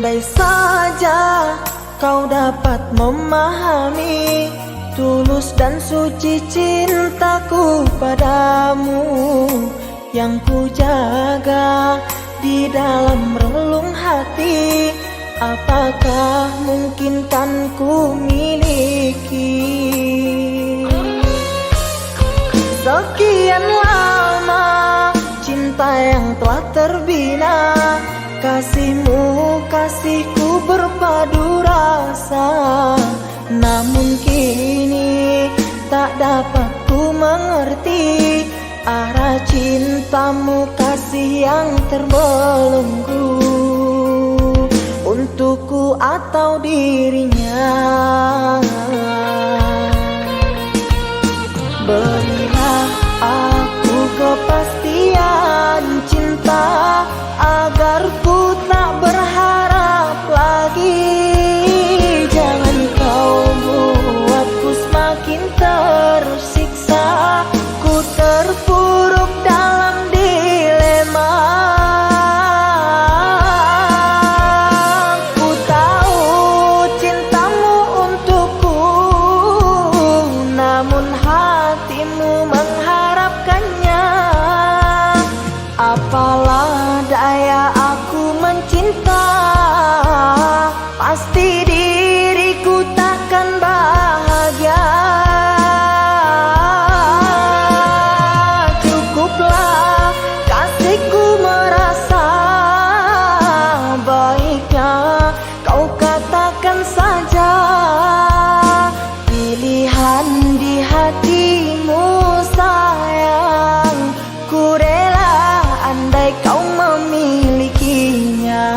Andai saja kau dapat memahami tulus dan suci cintaku padamu, yang ku jaga di dalam relung hati. Apakah mungkin kan ku miliki? Sekian lama cinta yang telah terbina, kasihmu kasihku berpadu rasa. Namun kini tak dapat ku mengerti arah cintamu, kasih yang terbelenggu untukku atau dirinya. Berilah aku kepastian cinta agar ku tak berharap lagi. Jangan kau buatku semakin tersiksa, ku terpuruk dalam dilema. Ku tahu cintamu untukku, namun hatimu mengharapkannya. Apalah daya aku mencinta, pasti diriku takkan bahagia. Cukuplah kasihku merasa, baiknya kau katakan saja pilihan di hatimu sayang. Ku rela andai kau memilikinya.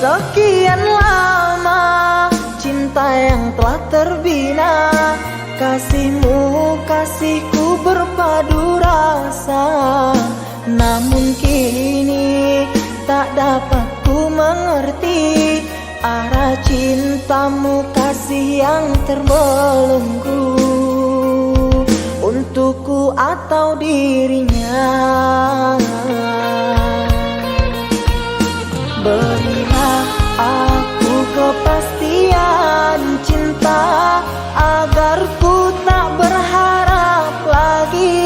Sekian lama cinta yang telah terbina, kasihmu kasihku berpadu rasa. Namun kini tak dapat ku mengerti arah cintamu, kasih yang terbelenggu untukku atau dirinya. Berilah aku kepastian cinta agar ku tak berharap lagi.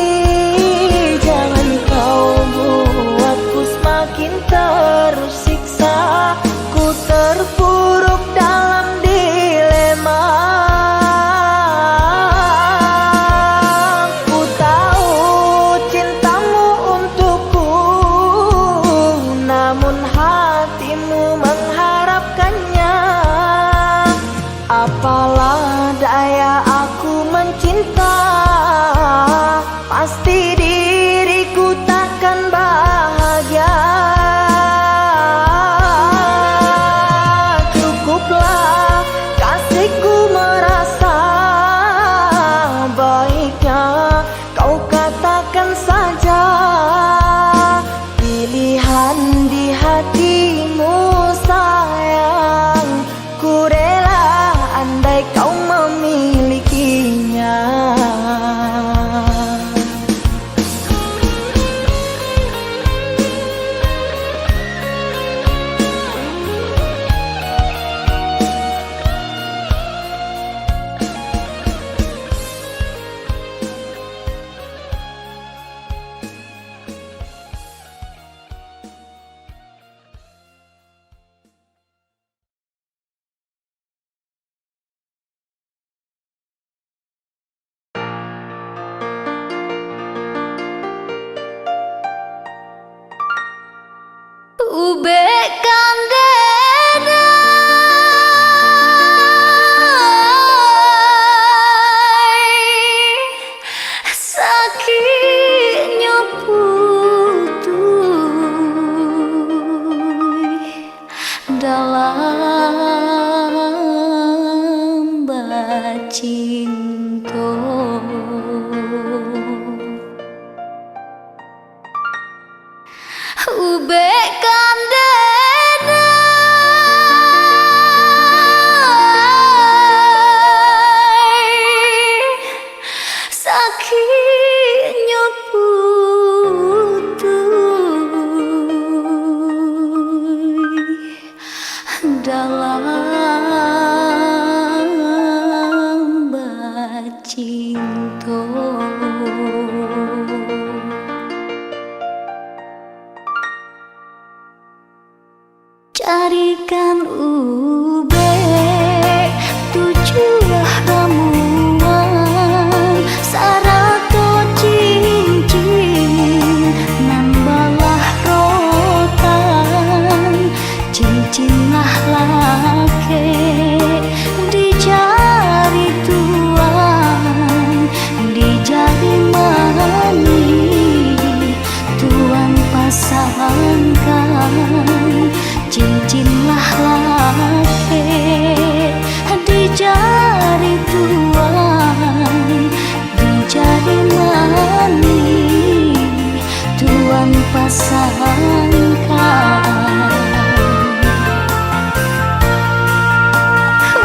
Jangan kau buatku semakin tersiksa, ku terpuruk dalam dilema. Ku tahu cintamu untukku, namun hatimu mengharapkannya. Apalah daya aku mencinta, pasti diriku takkan bahagia. Cukuplah kasihku merasa, baiknya kau katakan saja pilihan di hatimu sayang. Ku rela andai kau memilikinya. Ube kandena sakitnya putuh dalam baci dalam bacinto. Carikan ube tujuh ramuan sarato cincin nan balah rotan cincin lah lake di jari tuan di jari mani tuan pasangkan cincinlah lake di jari tuan di jari mani tuan pasangkan.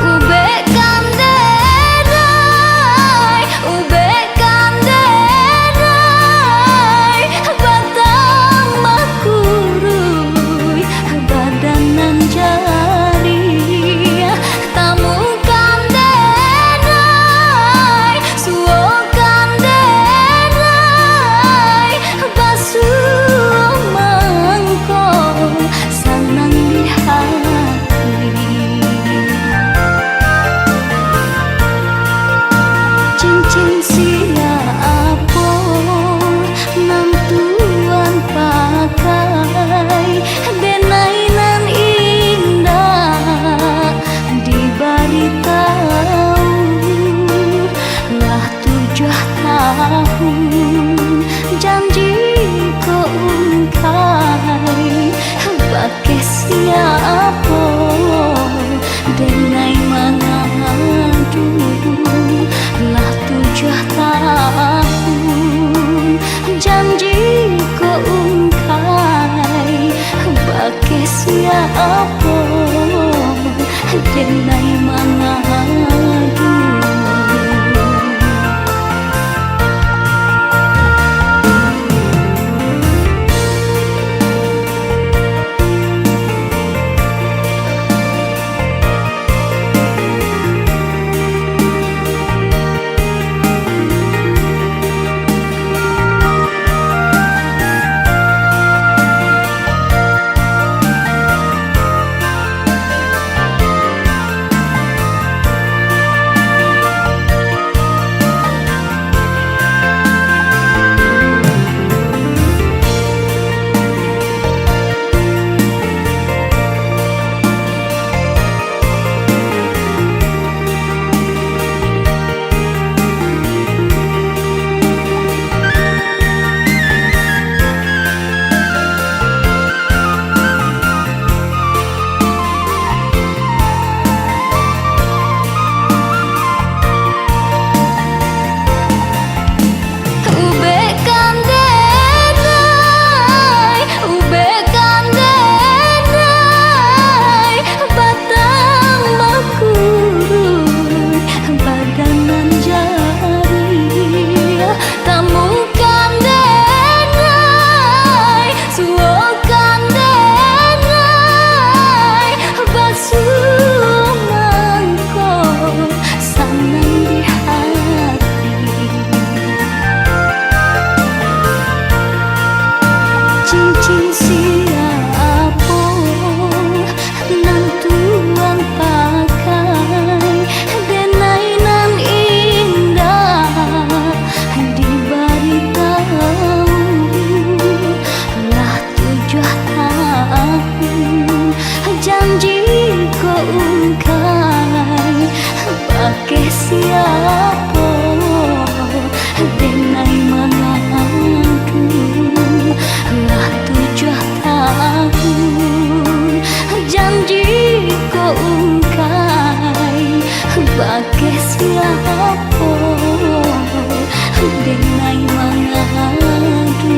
Ube kanderai, ube kanderai, batang makurui, badanan jari, tamu kanderai, suo kanderai, basuh mangkok sanang di hati. Cincin siapa nan tuan pakai denainan indah diberitahu lah 7 tahun janji ko ungkai pakai siapa denai mangadu lah 7 tahun janji ko ungkai pakai siapa denai mangadu. Ube kanderai, ube kanderai, batang makurui, badanan jari, tamu kanderai, suo kanderai, basuh mangkok sanang di hati. Cincin siapa nan tuan pakai denainan indah diberitahu lah 7 tahun janji ko ungkai pakai siapa denai mangadu lah 7 tahun janji ko ungkai pakai siapa denai mangadu.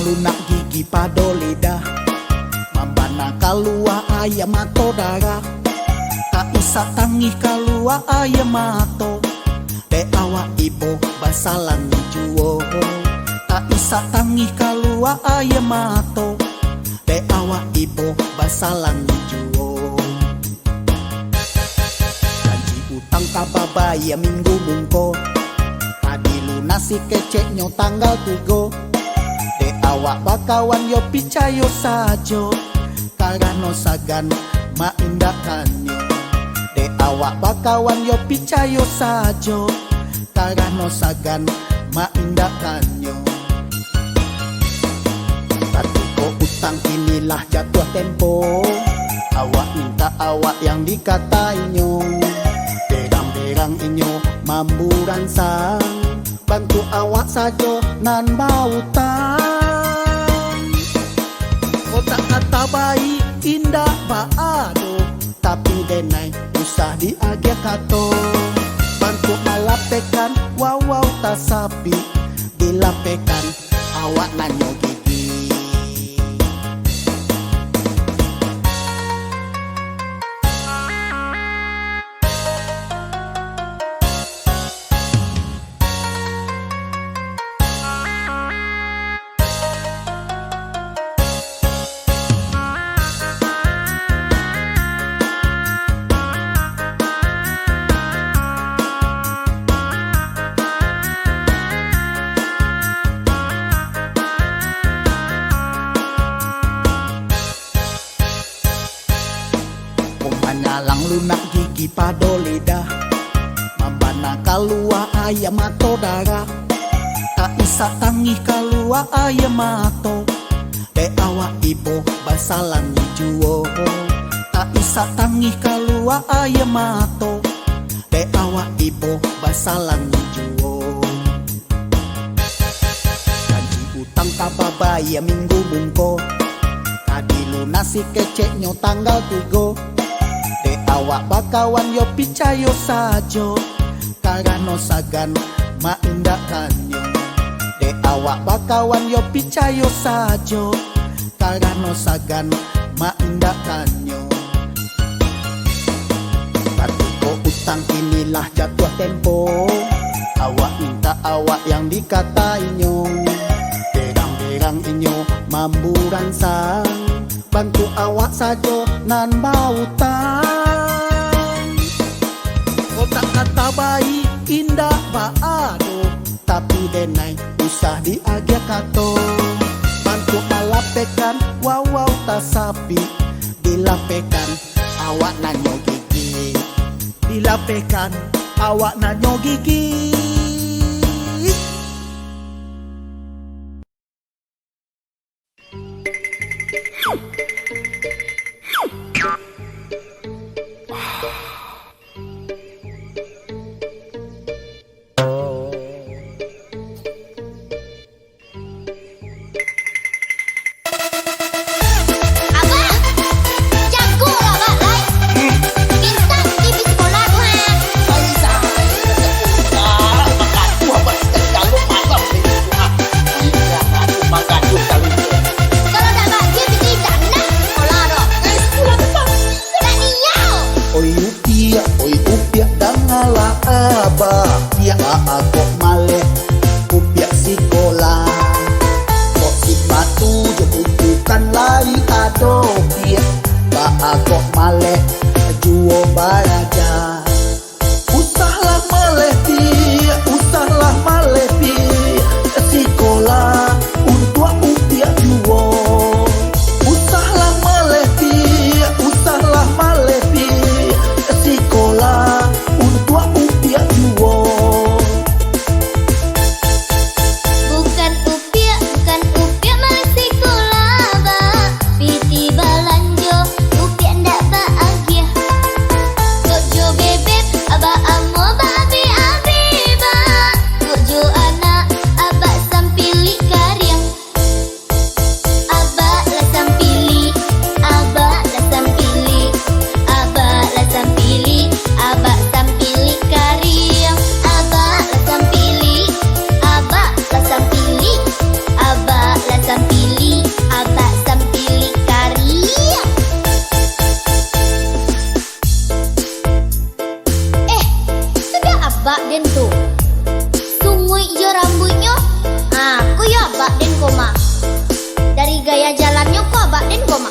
lunak gigi pado lidah, mambana kalua ayam mato darah. Tak isa tangih kalua ayam mato, de awak ibo basalan juo. Tak isa tangih kalua ayam mato, de awak ibo basalan juo. Janji utang kababaya minggu mungko, tadi lunasi keceknya tanggal 3. De awak bakawan yo picayo sajo, karano sagan maindakannya. De awak bakawan yo picayo sajo, karano sagan maindakannya. Tapi kok utang inilah jatuh tempo, awak minta awak yang dikatainyo. Derang-derang inyo mamburan sang, bantu awak sajo nan bautang. Otak kata baik indah baado, tapi denai usah diagia kato. Bantu alapekan wawaw tasapi, dilapekan awak nanyo gigi. Manyalang lunak gigi pado lidah, mambana kalua ayam mato darah. Tak isa tangih kalua ayam mato, de awak ibo basalan juo. Tak isa tangih kalua ayam mato, de awak ibo basalan juo. Janji utang kababaya minggu mungko, tadi lunasi keceknya tanggal 3. De awak bakawan yo picayo sajo, karano sagan maindakannya. De awak bakawan yo picayo sajo, karano sagan maindakannya. Tapi kok utang inilah jatuh tempo, awak minta awak yang dikatainyo. Derang-derang inyo mamburan sang, bantu awak sajo nan bautang. Otak kata baik indah baado, tapi denai usah diagia kato. Bantu alapekan wawaw tasapi, dilapekan awak nanyo gigi. Dilapekan awak nanyo gigi. Bak Den tu sungui je rambutnya. Aku ya Bak Den koma. Dari gaya jalannya kok Bak Den koma.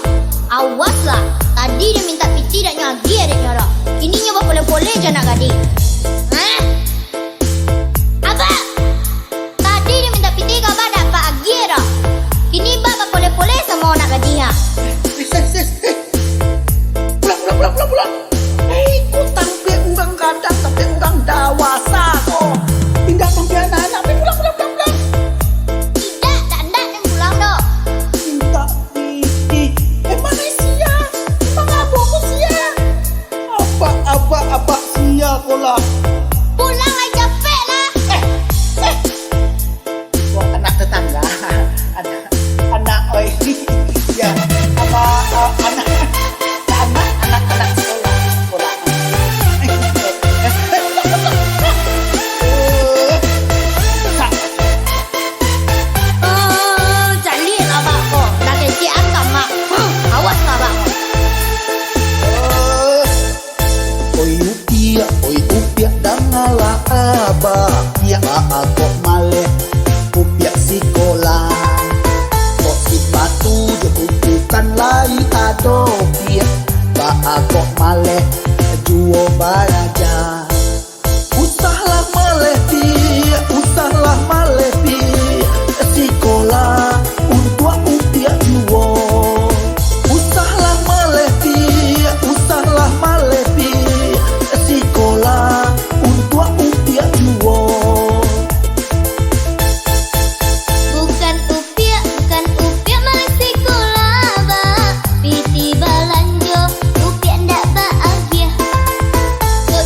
Awaslah, tadi dia minta piti dak nyagi adik nyara. Kini nyoba boleh-boleh je nak gadi. Abah, tadi dia minta piti kau Bak dapat agi dah. Kini Bak boleh-boleh sama nak gadi ha. Pulang. Ku tampil urang kadang, tampil urang dewasa kok. Tidak tampil anak-anak, pulang. Tidak, tak nak yang pulang dah. Minta piti. Mana sia? Mengapa ku sia? Apa sia kau lah? Pulang lah capek lah. Kau anak tetangga, anak oi. Ya, apa anak sekolah. Jadi lah Bak kau. Nak kecik angkat mak. Awas lah Bak. Oi upiak dangalah abah. Ya aku maleh upiak sekolah. Kok sepatu je bukan lai ado piak. Ba aku maleh juo baraja. Usahlah maleh piak, usahlah maleh piak sekolah untuk upiak juo. Usahlah maleh piak, usahlah maleh piak sekolah untuk upiak juo. Bukan upiak malah sekolah Bak. Piti balanjo upiak ndak bahagia. Kok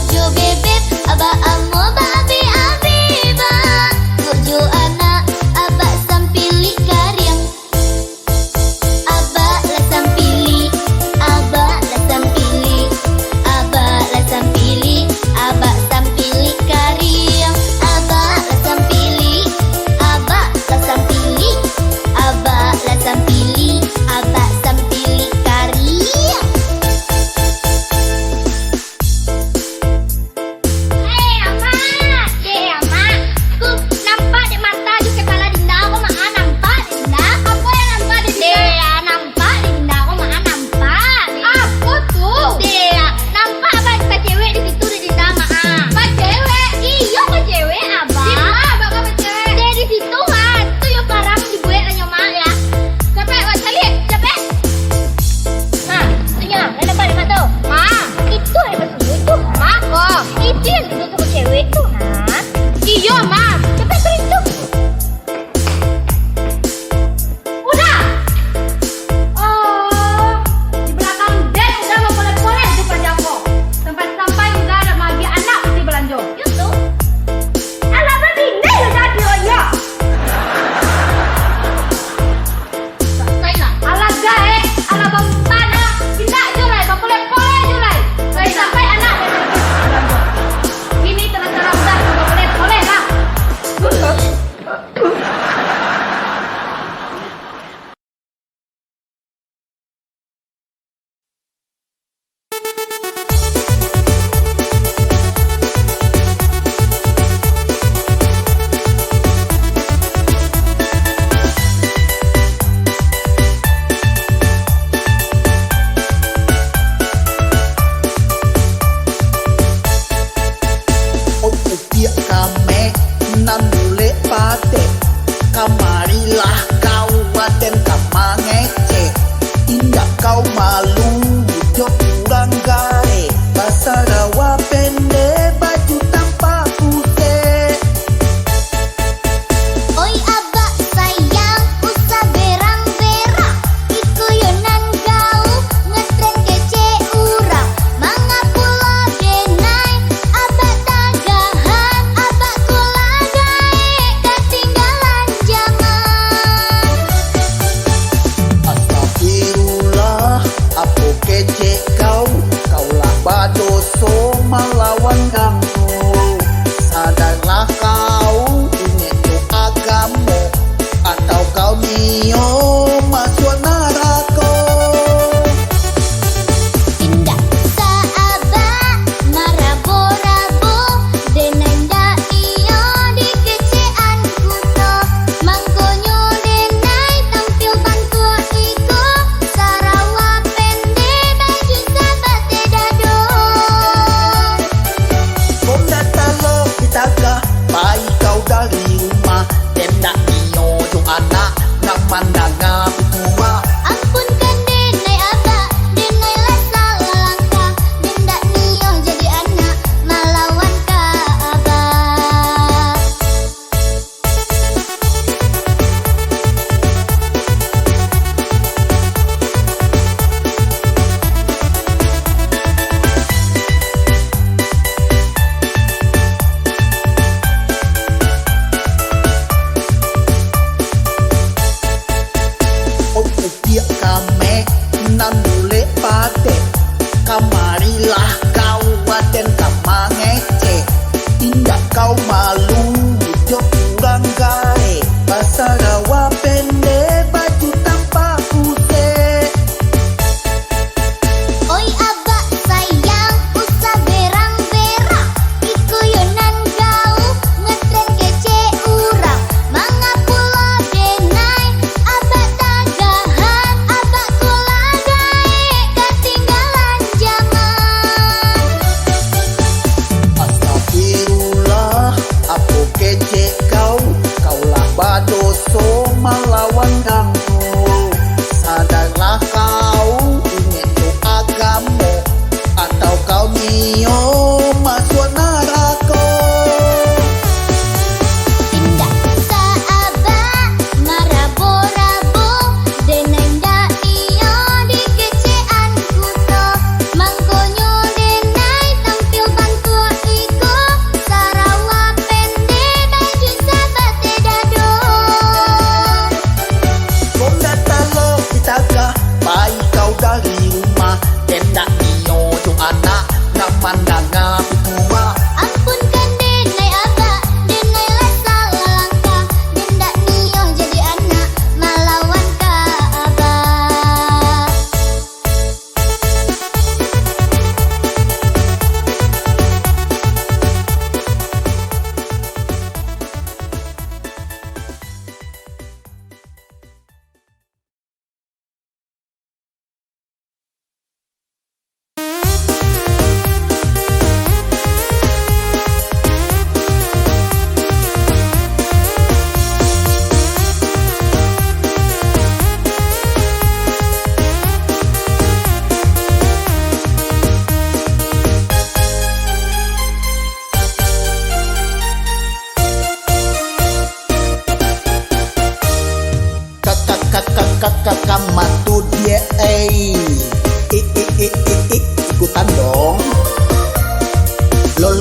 Lo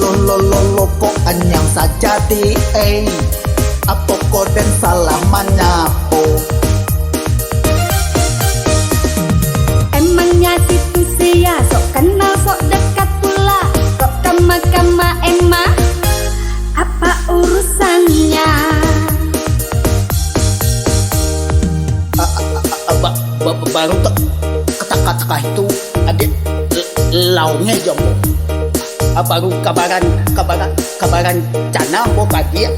kok anyang saja di apa koden salah manyapo. Emangnya situ sia sok kenal sok dekat pula. Kok kama-kama emang apa urusannya? Baru kata-kata itu adik launya jombo. Baru kabaran cana bo kaki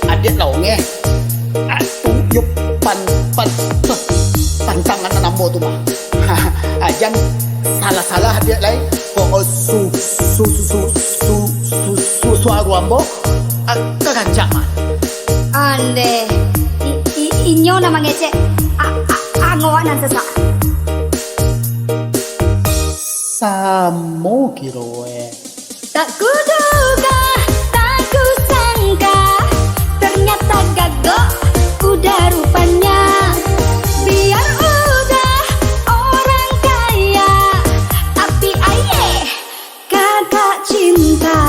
adik launya tuyuk pantangan nambo tu mah. Ajang salah adik lain kok suaru ambo kerancaman. Ande inyo nama ngecek angoan sesak. Samo kiroe. Tak kuduga, tak kusangka, ternyata gagok udah rupanya. Biar udah orang kaya, tapi aye kagak cinta.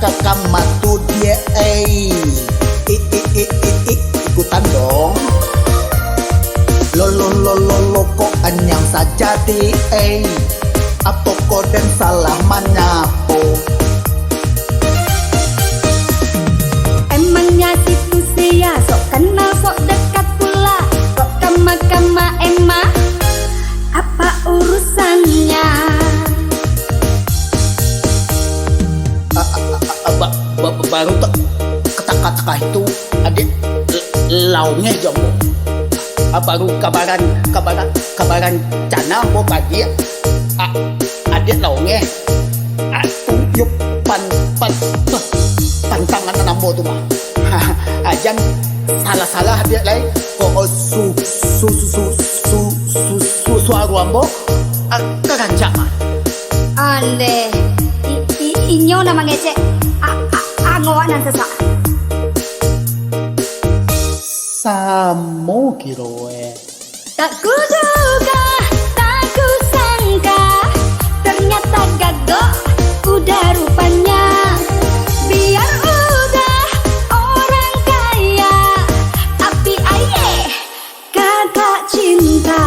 Kamatu dia ikutan dong. Lo kok anyang saja di apa koden salah manyapo. Emangnya situ sia sok kenal sok dekat pula. Kok kama-kama emang apa urusannya? Baru kata-kata itu adik launya jombo. Baru kabaran cana bo kaki adik launya tuyuk pantangan nambo tu mah. Ajang salah adik lain kok suaru ambo kerancaman. Ande inyo nama ngecek angoan sesak. Samo kiroe. Tak kuduga, tak kusangka, ternyata gagok udah rupanya. Biar udah orang kaya, tapi aye kagak cinta.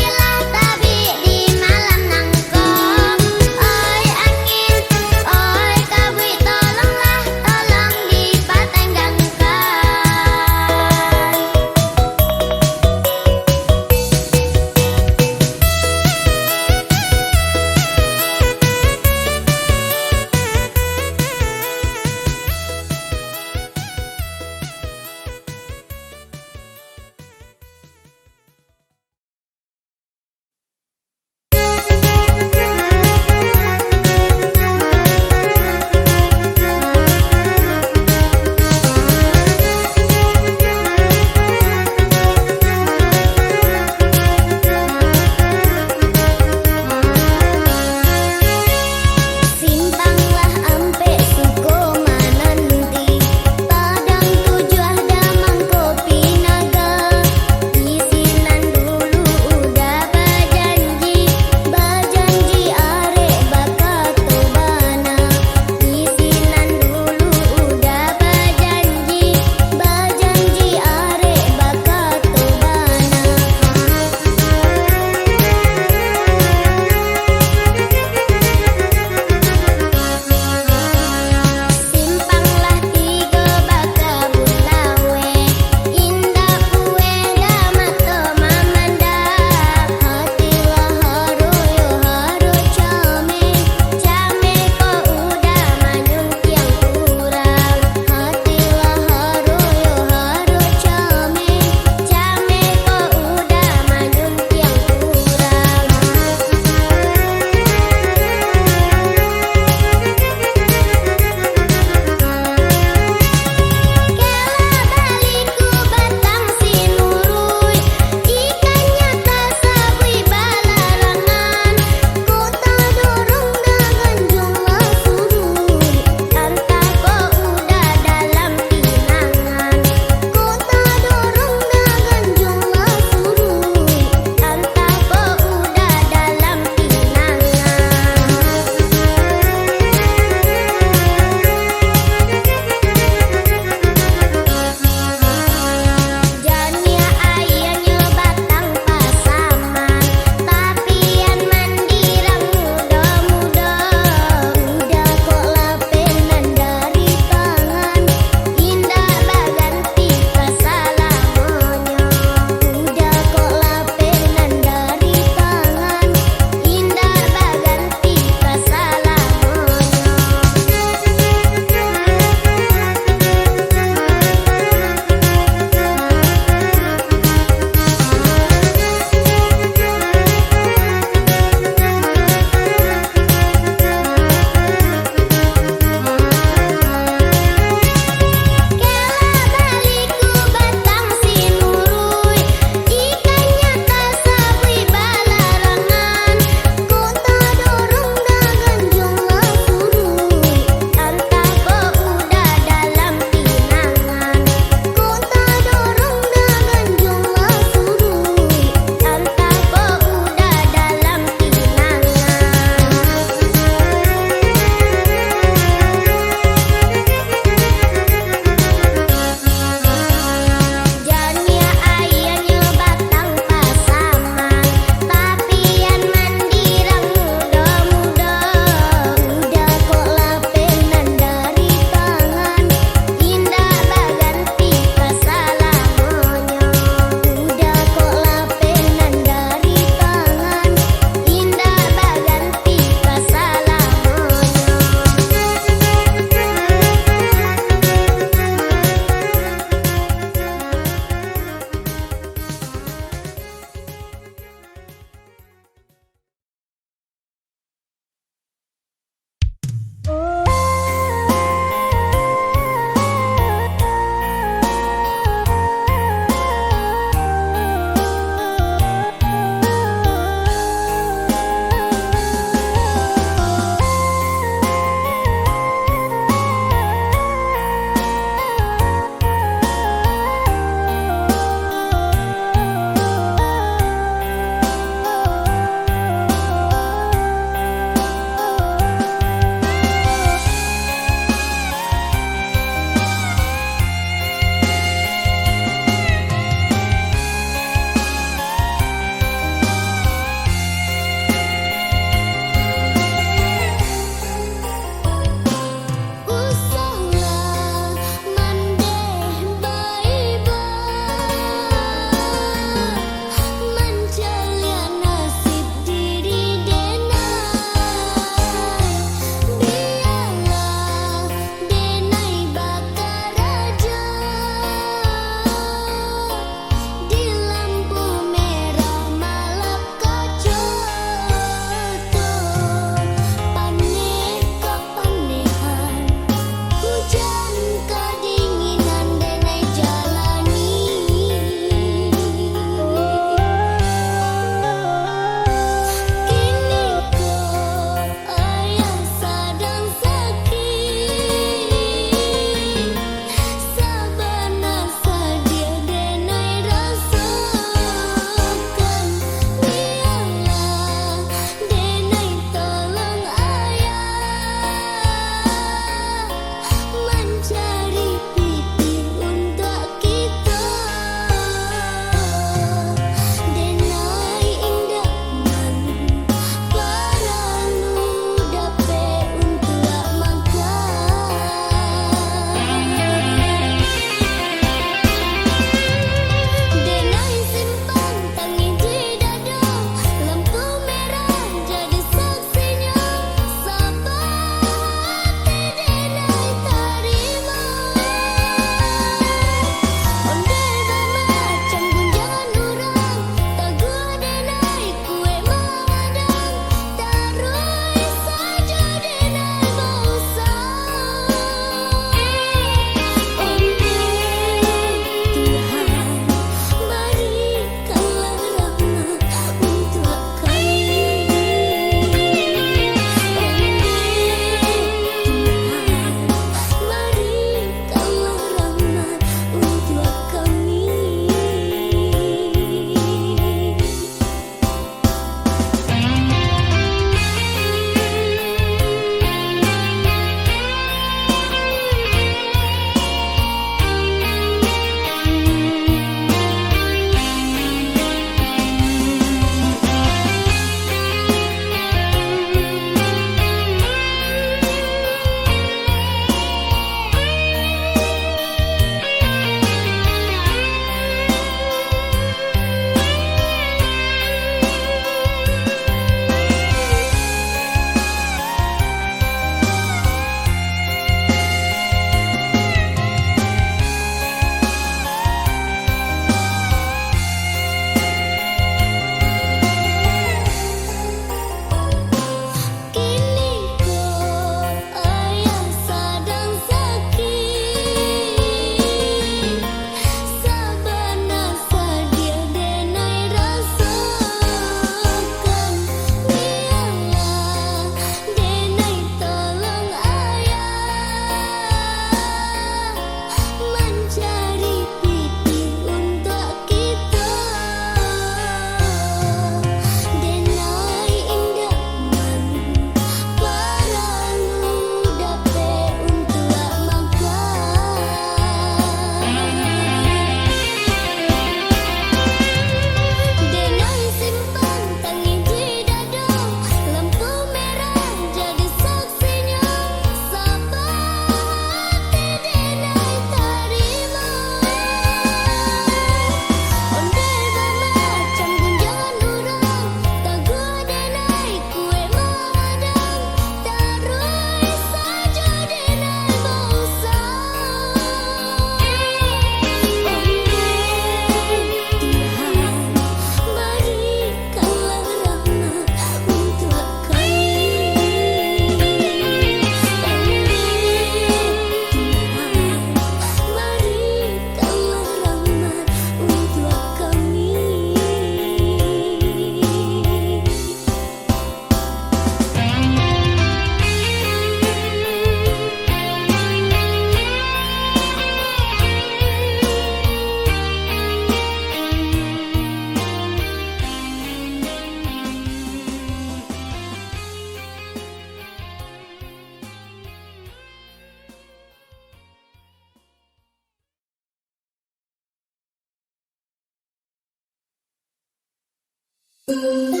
Thank